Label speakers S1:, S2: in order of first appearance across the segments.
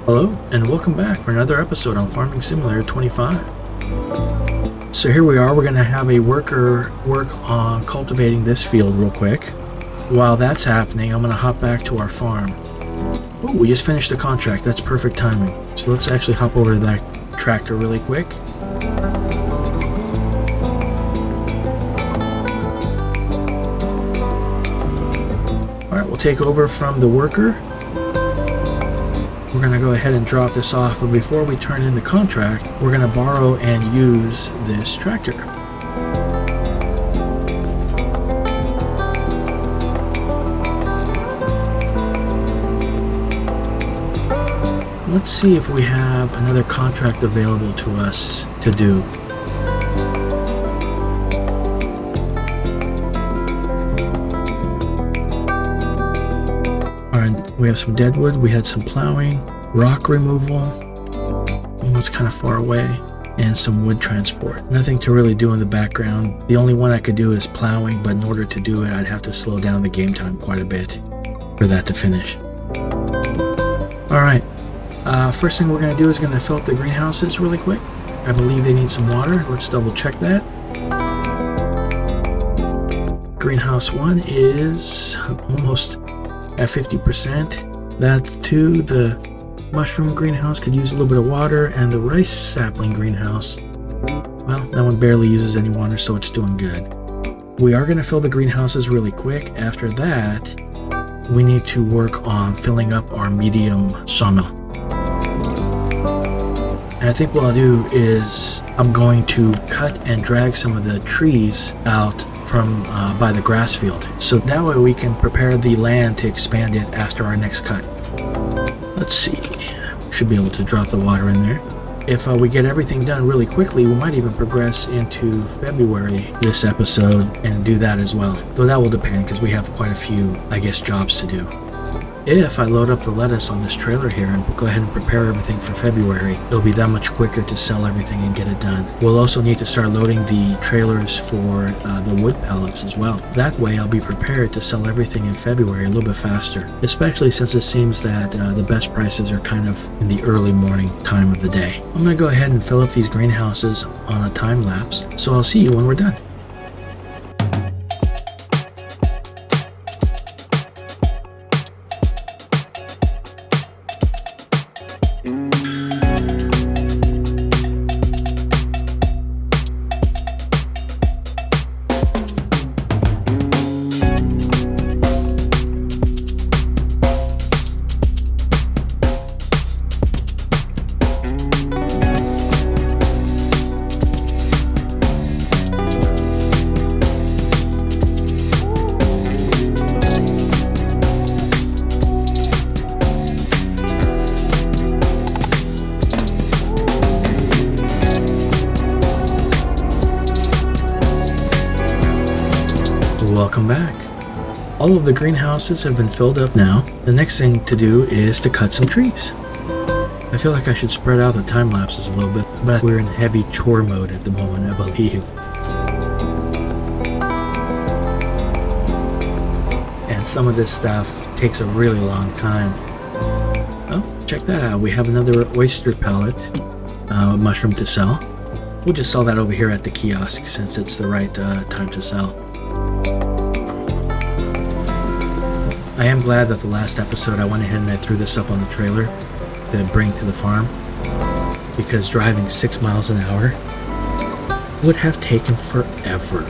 S1: Hello, and welcome back for another episode on Farming Simulator 25. So here we are, we're going to have a worker work on cultivating this field real quick. While that's happening, I'm going to hop back to our farm. Oh, we just finished the contract, that's perfect timing. So let's actually hop over to that tractor really quick. Alright, we'll take over from the worker. We're going to go ahead and drop this off, but before we turn in the contract, we're going to borrow and use this tractor. Let's see if we have another contract available to us to do. Alright, we have some deadwood, we had some plowing, rock removal, almost kind of far away, and some wood transport. Nothing to really do in the background. The only one I could do is plowing, but in order to do it, I'd have to slow down the game time quite a bit for that to finish. Alright, first thing we're going to do is going to fill up the greenhouses really quick. I believe they need some water. Let's double check that. Greenhouse 1 is almost at 50%. That too, the mushroom greenhouse could use a little bit of water, and the rice sapling greenhouse, well, that one barely uses any water, so it's doing good. We are going to fill the greenhouses really quick. After that, we need to work on filling up our medium sawmill. And I think what I'll do is I'm going to cut and drag some of the trees out from by the grass field, so that way we can prepare the land to expand it after our next cut. Let's see, should be able to drop the water in there. If we get everything done really quickly, we might even progress into February this episode and do that as well, though that will depend because we have quite a few, I guess, jobs to do. If I load up the lettuce on this trailer here and go ahead and prepare everything for February, it'll be that much quicker to sell everything and get it done. We'll also need to start loading the trailers for the wood pallets as well. That way I'll be prepared to sell everything in February a little bit faster, especially since it seems that the best prices are kind of in the early morning time of the day. I'm going to go ahead and fill up these greenhouses on a time lapse, so I'll see you when we're done. Welcome back. All of the greenhouses have been filled up now. The next thing to do is to cut some trees. I feel like I should spread out the time lapses a little bit, but we're in heavy chore mode at the moment, I believe. And some of this stuff takes a really long time. Oh, check that out. We have another oyster pallet, mushroom to sell. We'll just sell that over here at the kiosk since it's the right time to sell. I am glad that the last episode I went ahead and I threw this up on the trailer to bring to the farm, because driving 6 miles an hour would have taken forever.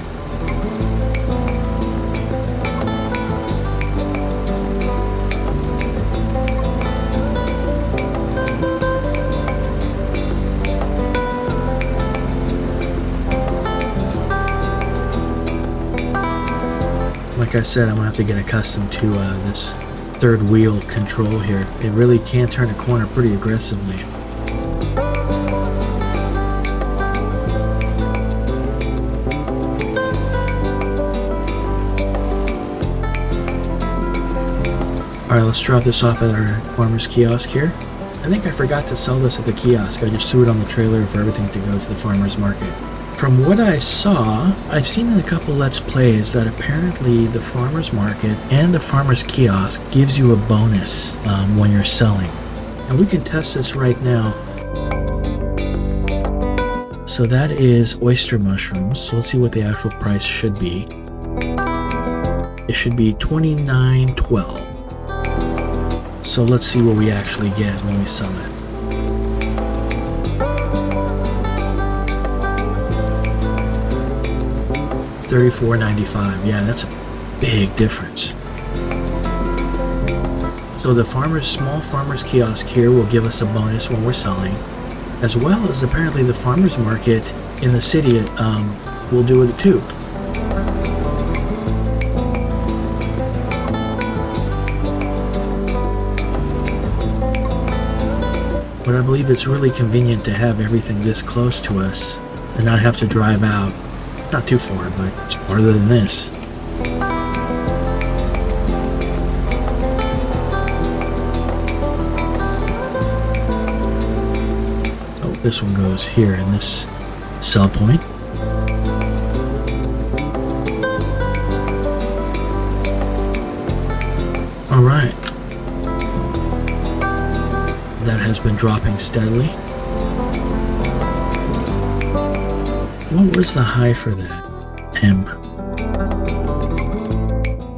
S1: Like I said, I'm gonna have to get accustomed to this third wheel control here. It really can turn a corner pretty aggressively. Alright, let's drop this off at our farmer's kiosk here. I think I forgot to sell this at the kiosk. I just threw it on the trailer for everything to go to the farmer's market. From what I saw, I've seen in a couple Let's Plays that apparently the farmer's market and the farmer's kiosk gives you a bonus when you're selling. And we can test this right now. So that is oyster mushrooms. So let's see what the actual price should be. It should be $29.12. So let's see what we actually get when we sell it. $34.95. Yeah, that's a big difference. So the small farmers kiosk here will give us a bonus when we're selling, as well as apparently the farmers market in the city will do it too. But I believe it's really convenient to have everything this close to us and not have to drive out. It's not too far, but it's farther than this. Oh, this one goes here in this sell point. All right. That has been dropping steadily. What was the high for that? M.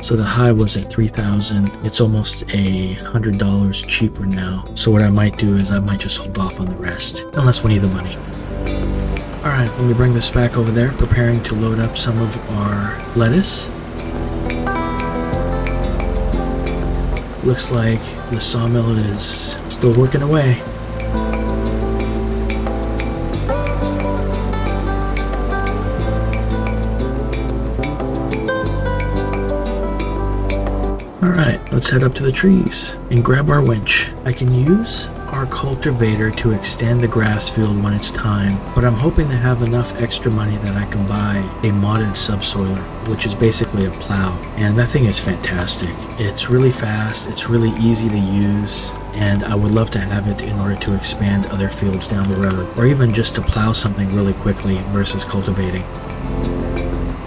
S1: So the high was at 3,000. It's almost $100 cheaper now. So what I might do is I might just hold off on the rest, unless we need the money. All right, let me bring this back over there, preparing to load up some of our lettuce. Looks like the sawmill is still working away. Alright, let's head up to the trees and grab our winch. I can use our cultivator to extend the grass field when it's time, but I'm hoping to have enough extra money that I can buy a modded subsoiler, which is basically a plow. And that thing is fantastic. It's really fast, it's really easy to use, and I would love to have it in order to expand other fields down the road, or even just to plow something really quickly versus cultivating.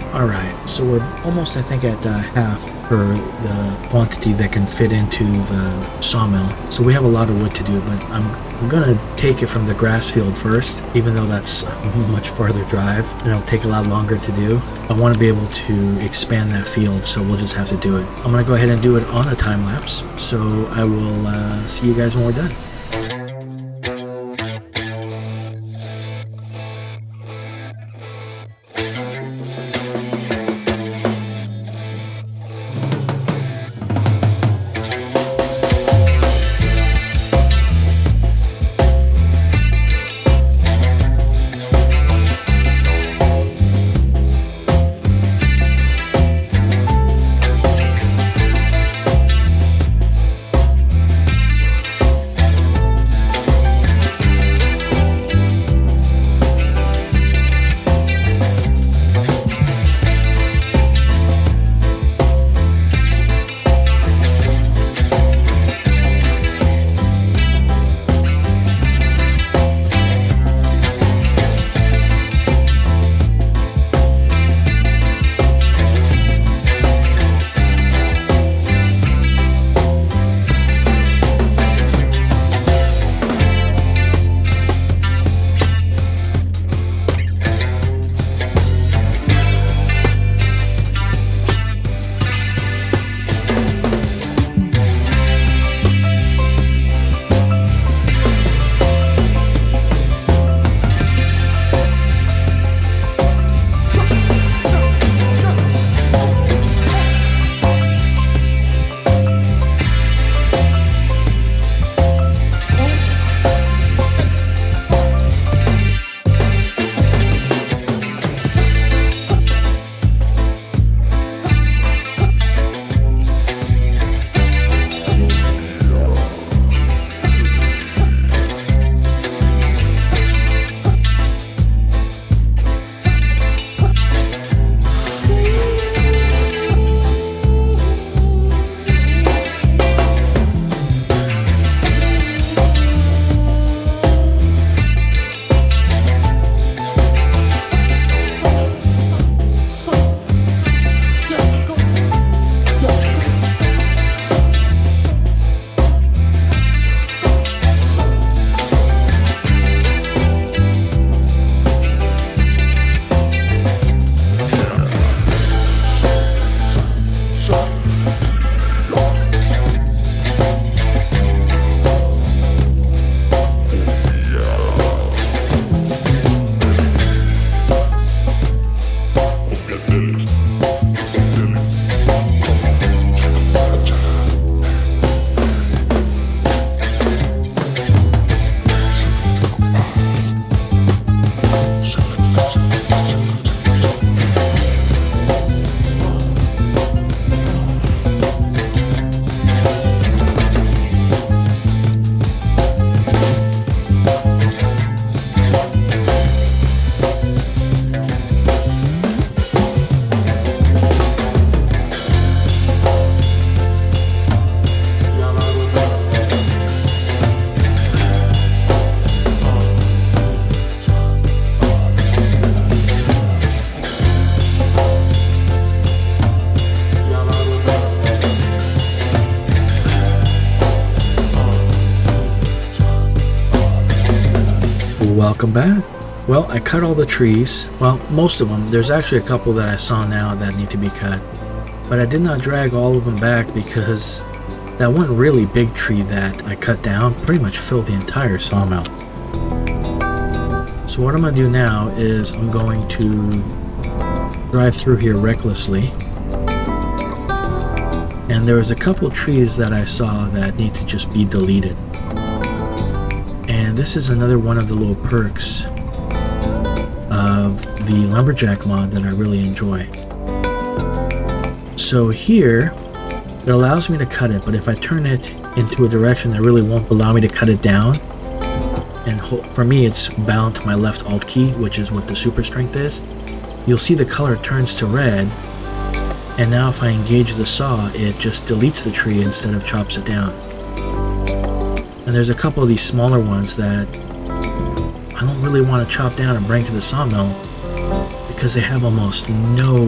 S1: Alright, so we're almost, I think, at half for the quantity that can fit into the sawmill. So we have a lot of wood to do, but I'm gonna take it from the grass field first, even though that's a much farther drive and it'll take a lot longer to do. I want to be able to expand that field, so we'll just have to do it. I'm gonna go ahead and do it on a time lapse, so I will see you guys when we're done. Welcome back. Well, I cut all the trees. Well, most of them. There's actually a couple that I saw now that need to be cut. But I did not drag all of them back because that one really big tree that I cut down pretty much filled the entire sawmill. So what I'm going to do now is I'm going to drive through here recklessly. And there was a couple trees that I saw that need to just be deleted. And this is another one of the little perks of the lumberjack mod that I really enjoy. So here it allows me to cut it, but if I turn it into a direction that really won't allow me to cut it down, and for me it's bound to my left alt key, which is what the super strength is, you'll see the color turns to red, and now if I engage the saw, it just deletes the tree instead of chops it down. And there's a couple of these smaller ones that I don't really want to chop down and bring to the sawmill because they have almost no,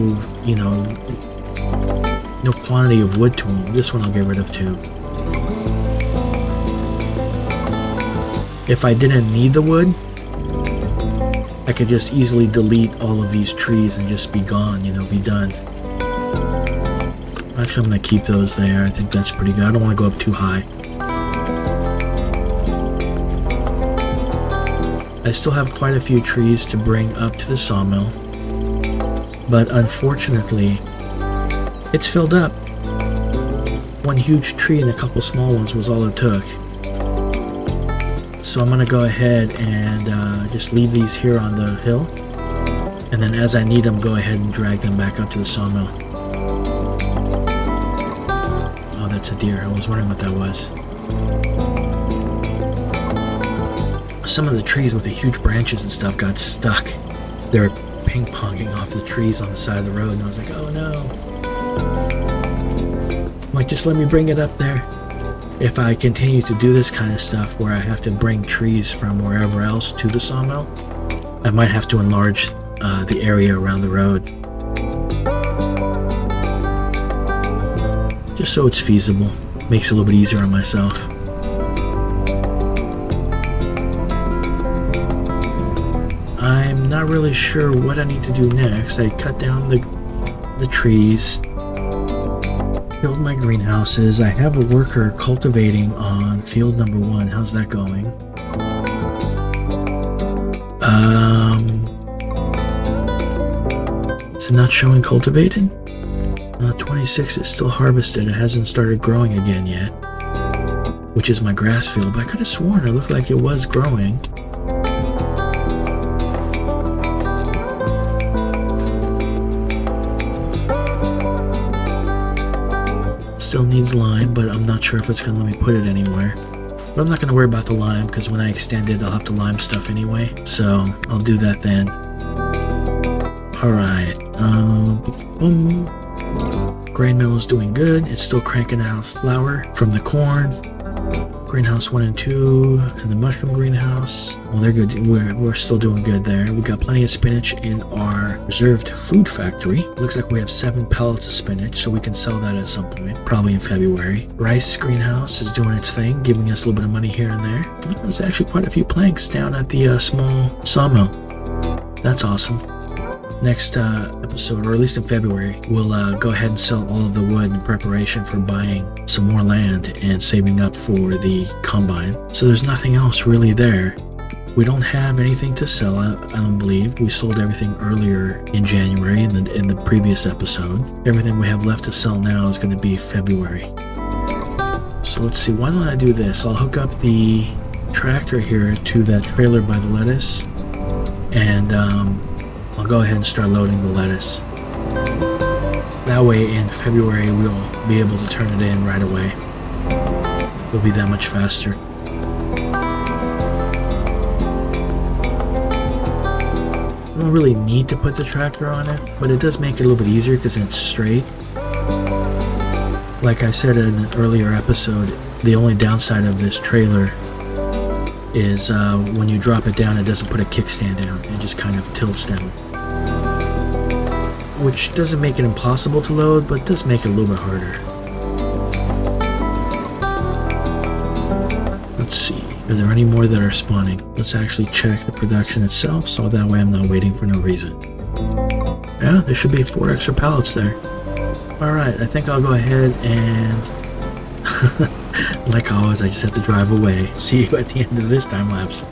S1: no quantity of wood to them. This one I'll get rid of too. If I didn't need the wood, I could just easily delete all of these trees and just be gone, be done. Actually, I'm going to keep those there. I think that's pretty good. I don't want to go up too high. I still have quite a few trees to bring up to the sawmill, but unfortunately, it's filled up. One huge tree and a couple small ones was all it took. So I'm going to go ahead and just leave these here on the hill, and then as I need them, go ahead and drag them back up to the sawmill. Oh, that's a deer. I was wondering what that was. Some of the trees with the huge branches and stuff got stuck. They were ping-ponging off the trees on the side of the road, and I was like, oh no. I'm like, just let me bring it up there. If I continue to do this kind of stuff where I have to bring trees from wherever else to the sawmill, I might have to enlarge the area around the road. Just so it's feasible. Makes it a little bit easier on myself. I'm not really sure what I need to do next. I cut down the trees, build my greenhouses. I have a worker cultivating on field number 1. How's that going? Is it not showing cultivated? 26 is still harvested. It hasn't started growing again yet, which is my grass field, but I could have sworn it looked like it was growing. Still needs lime, but I'm not sure if it's going to let me put it anywhere. But I'm not going to worry about the lime because when I extend it, I'll have to lime stuff anyway. So I'll do that then. Alright. Grain mill is doing good. It's still cranking out flour from the corn. Greenhouse 1 and 2 and the mushroom greenhouse. Well, they're good. We're still doing good there. We got plenty of spinach in our reserved food factory. Looks like we have 7 pallets of spinach, so we can sell that at some point, probably in February. Rice greenhouse is doing its thing, giving us a little bit of money here and there. There's actually quite a few planks down at the small sawmill. That's awesome. Next episode, or at least in February, we'll go ahead and sell all of the wood in preparation for buying some more land and saving up for the combine. So there's nothing else really there. We don't have anything to sell, I don't believe. We sold everything earlier in January in the previous episode. Everything we have left to sell now is going to be February. So let's see, why don't I do this? I'll hook up the tractor here to that trailer by the lettuce, and I'll go ahead and start loading the lettuce. That way in February we'll be able to turn it in right away. It'll be that much faster. I don't really need to put the tractor on it, but it does make it a little bit easier because it's straight. Like I said in an earlier episode, the only downside of this trailer is when you drop it down, it doesn't put a kickstand down. It just kind of tilts down. Which doesn't make it impossible to load, but does make it a little bit harder. Let's see. Are there any more that are spawning? Let's actually check the production itself, so that way I'm not waiting for no reason. Yeah, there should be 4 extra pallets there. Alright, I think I'll go ahead and... like always, I just have to drive away. See you at the end of this time lapse.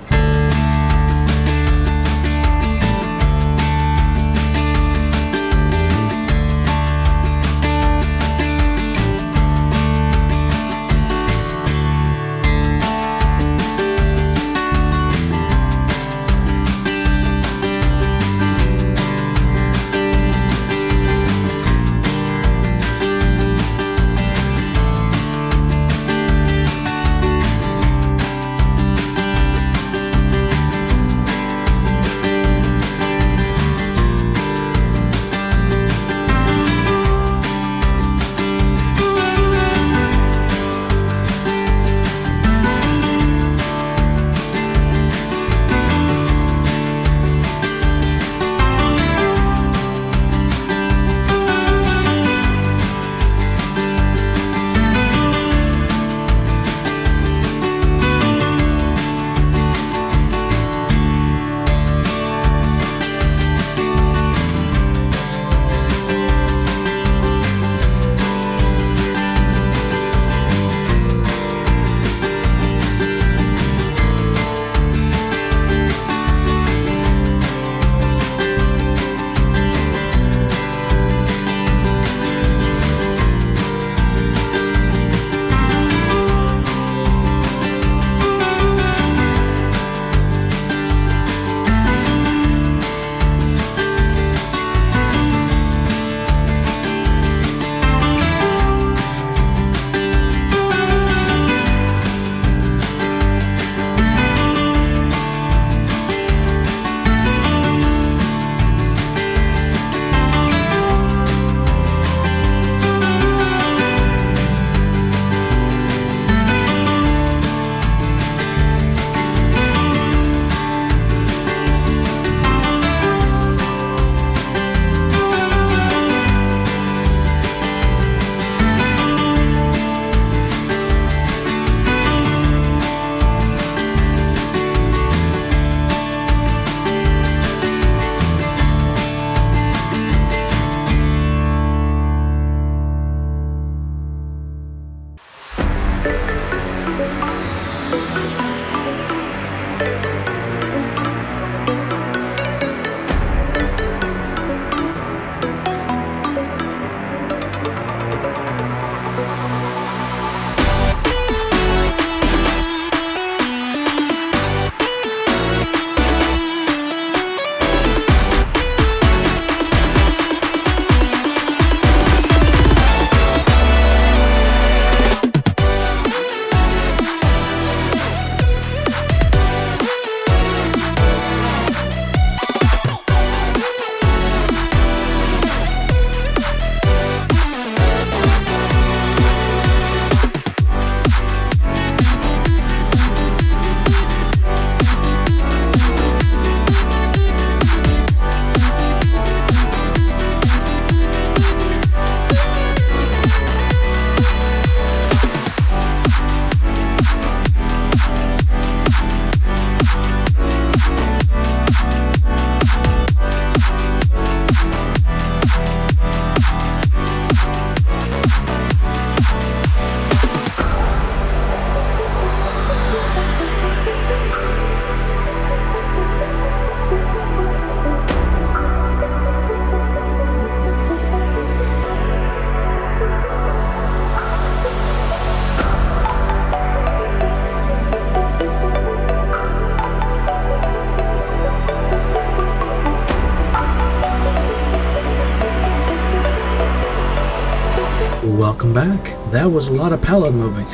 S1: Welcome back. That was a lot of pallet moving.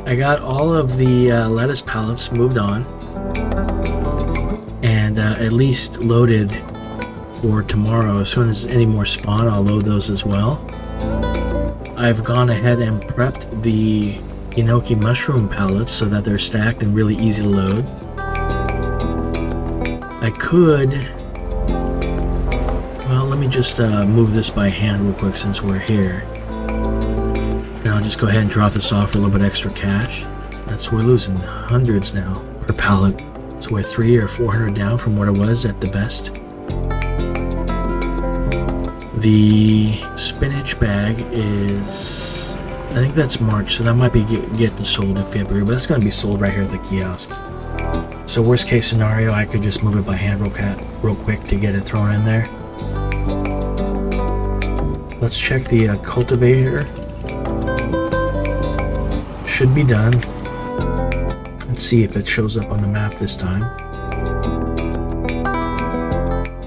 S1: I got all of the lettuce pallets moved on and at least loaded for tomorrow. As soon as any more spawn, I'll load those as well. I've gone ahead and prepped the enoki mushroom pallets so that they're stacked and really easy to load. I could, well, let me just move this by hand real quick since we're here. And I'll just go ahead and drop this off for a little bit extra cash. So we're losing hundreds now per pallet. So we're 300 or 400 down from what it was at the best. The spinach bag is, I think that's March, so that might be getting sold in February, but that's going to be sold right here at the kiosk. So worst case scenario, I could just move it by hand real quick to get it thrown in there. Let's check the cultivator. Should be done. Let's see if it shows up on the map this time.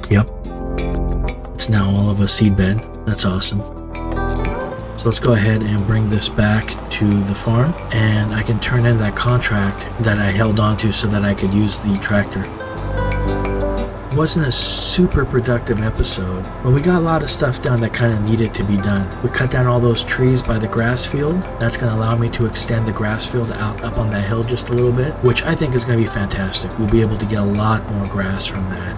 S1: Yep. It's now all of a seed bed. That's awesome. So let's go ahead and bring this back to the farm, and I can turn in that contract that I held on to so that I could use the tractor. It wasn't a super productive episode, but we got a lot of stuff done that kind of needed to be done. We cut down all those trees by the grass field. That's going to allow me to extend the grass field out up on that hill just a little bit, which I think is going to be fantastic. We'll be able to get a lot more grass from that.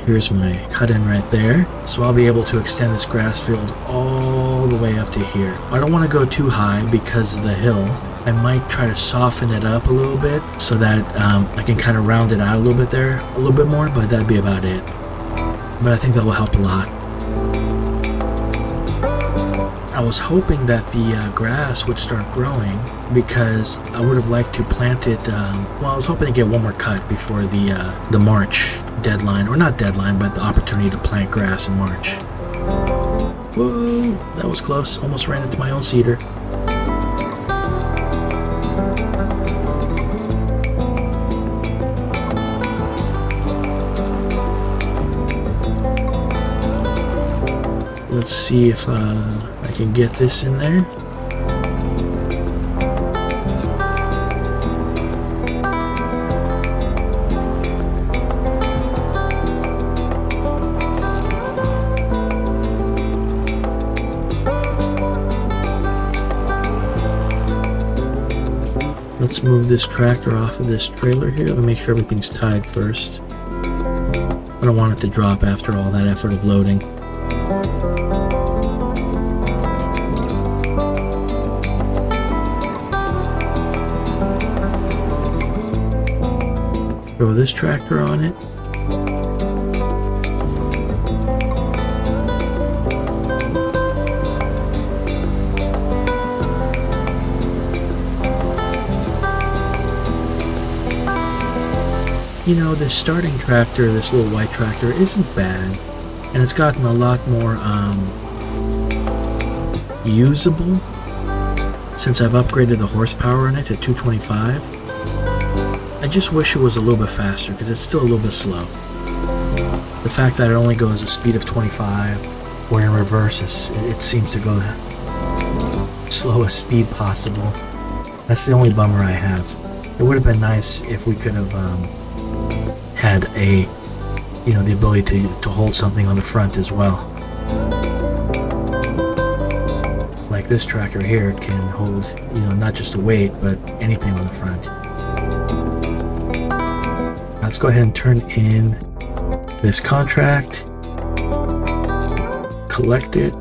S1: Here's my cut-in right there. So I'll be able to extend this grass field all the way up to here. I don't want to go too high because of the hill. I might try to soften it up a little bit so that I can kind of round it out a little bit there, a little bit more, but that'd be about it. But I think that will help a lot. I was hoping that the grass would start growing because I would have liked to plant it, well, I was hoping to get one more cut before the March deadline, or not deadline, but the opportunity to plant grass in March. Whoa, that was close. Almost ran into my own cedar. Let's see if I can get this in there. Let's move this tractor off of this trailer here. Let me make sure everything's tied first. I don't want it to drop after all that effort of loading. Throw this tractor on it. You know, this starting tractor, this little white tractor, isn't bad, and it's gotten a lot more usable since I've upgraded the horsepower in it to 225. I just wish it was a little bit faster because it's still a little bit slow. The fact that it only goes a speed of 25, where in reverse it seems to go slowest speed possible. That's the only bummer I have. It would have been nice if we could have had the ability to hold something on the front as well. Like this tractor here can hold, not just a weight, but anything on the front. Let's go ahead and turn in this contract, collect it.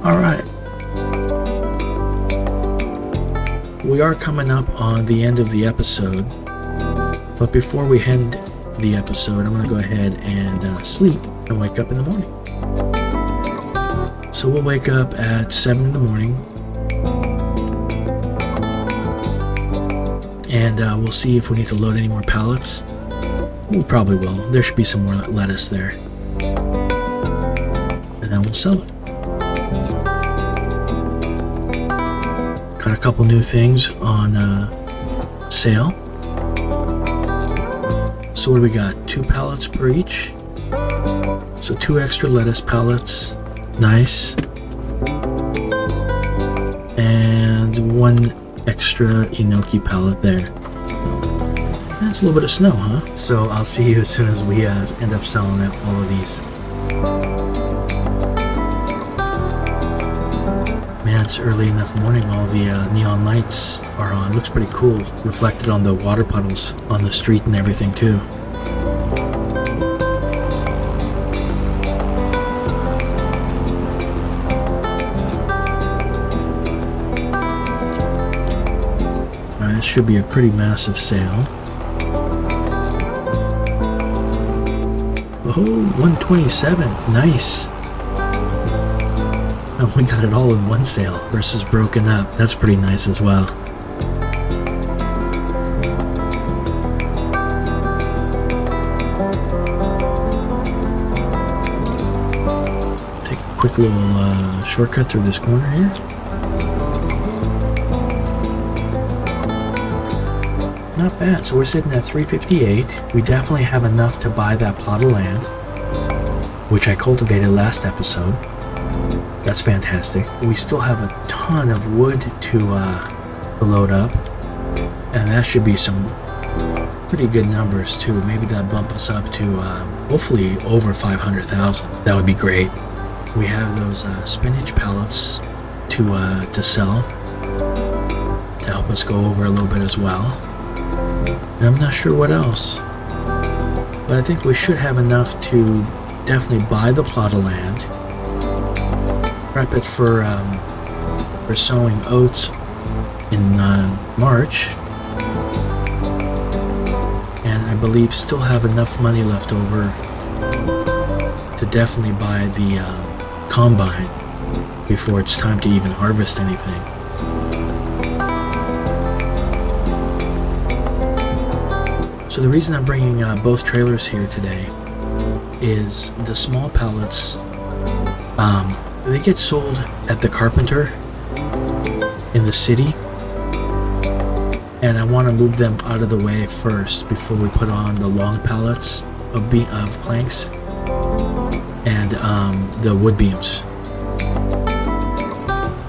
S1: All right. We are coming up on the end of the episode, but before we end the episode, I'm going to go ahead and sleep and wake up in the morning. So we'll wake up at 7 in the morning, and we'll see if we need to load any more pallets. We probably will. There should be some more lettuce there, and then we'll sell it. Got a couple new things on sale. So what do we got? 2 pallets per each. So 2 extra lettuce pallets. Nice. And 1 extra enoki pallet there. That's a little bit of snow, huh? So I'll see you as soon as we end up selling all of these. Man, it's early enough morning. All the neon lights are on. Looks pretty cool. Reflected on the water puddles on the street and everything too. should be a pretty massive sale. Oh, 127. Nice. Oh, we got it all in one sale versus broken up. That's pretty nice as well. Take a quick little shortcut through this corner here. Not bad. So we're sitting at 358. We definitely have enough to buy that plot of land, which I cultivated last episode. That's fantastic. We still have a ton of wood to load up, and that should be some pretty good numbers too. Maybe that'll bump us up to hopefully over 500,000. That would be great. We have those spinach pallets to sell to help us go over a little bit as well. And I'm not sure what else, but I think we should have enough to definitely buy the plot of land, prep it for sowing oats in March, and I believe still have enough money left over to definitely buy the combine before it's time to even harvest anything. So the reason I'm bringing both trailers here today is the small pallets, they get sold at the carpenter in the city, and I want to move them out of the way first before we put on the long pallets of planks and the wood beams.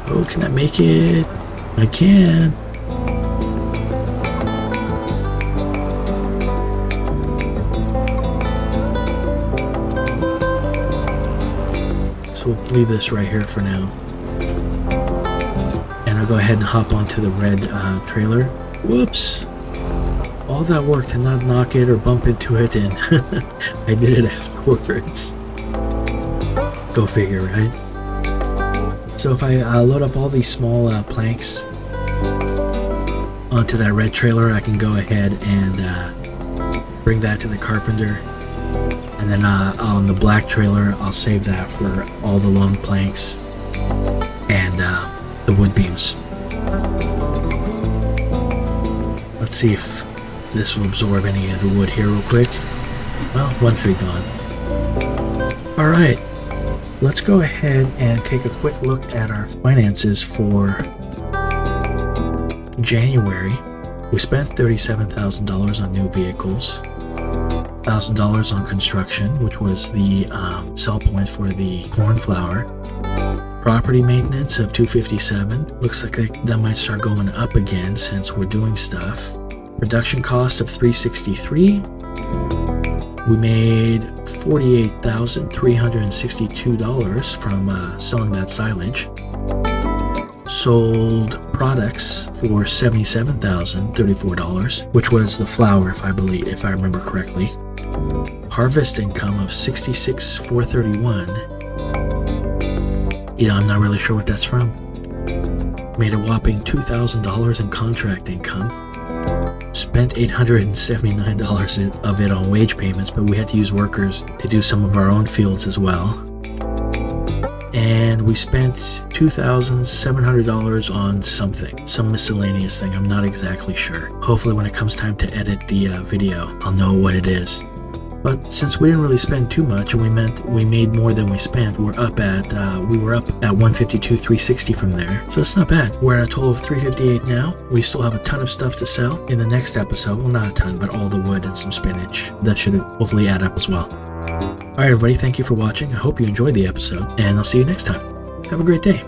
S1: Oh, can I make it? I can. We'll leave this right here for now, and I'll go ahead and hop onto the red trailer. Whoops, all that work to not knock it or bump into it, and I did it afterwards. Go figure, right? So if I load up all these small planks onto that red trailer, I can go ahead and bring that to the carpenter. And then on the black trailer, I'll save that for all the long planks and the wood beams. Let's see if this will absorb any of the wood here real quick. Well, one tree gone. Alright, let's go ahead and take a quick look at our finances for January. We spent $37,000 on new vehicles. $1,000 on construction, which was the sell point for the cornflower. Property maintenance of $257. Looks like that might start going up again since we're doing stuff. Production cost of $363. We made $48,362 from selling that silage. Sold products for $77,034, which was the flour, if I remember correctly. Harvest income of $66,431. Yeah, I'm not really sure what that's from. Made a whopping $2,000 in contract income. Spent $879 of it on wage payments, but we had to use workers to do some of our own fields as well. And we spent $2,700 on some miscellaneous thing. I'm not exactly sure. Hopefully when it comes time to edit the video, I'll know what it is. But since we didn't really spend too much, and we made more than we spent, we were up at $152,360 from there. So it's not bad. We're at a total of $358 now. We still have a ton of stuff to sell in the next episode. Well, not a ton, but all the wood and some spinach. That should hopefully add up as well. Alright everybody, thank you for watching. I hope you enjoyed the episode, and I'll see you next time. Have a great day.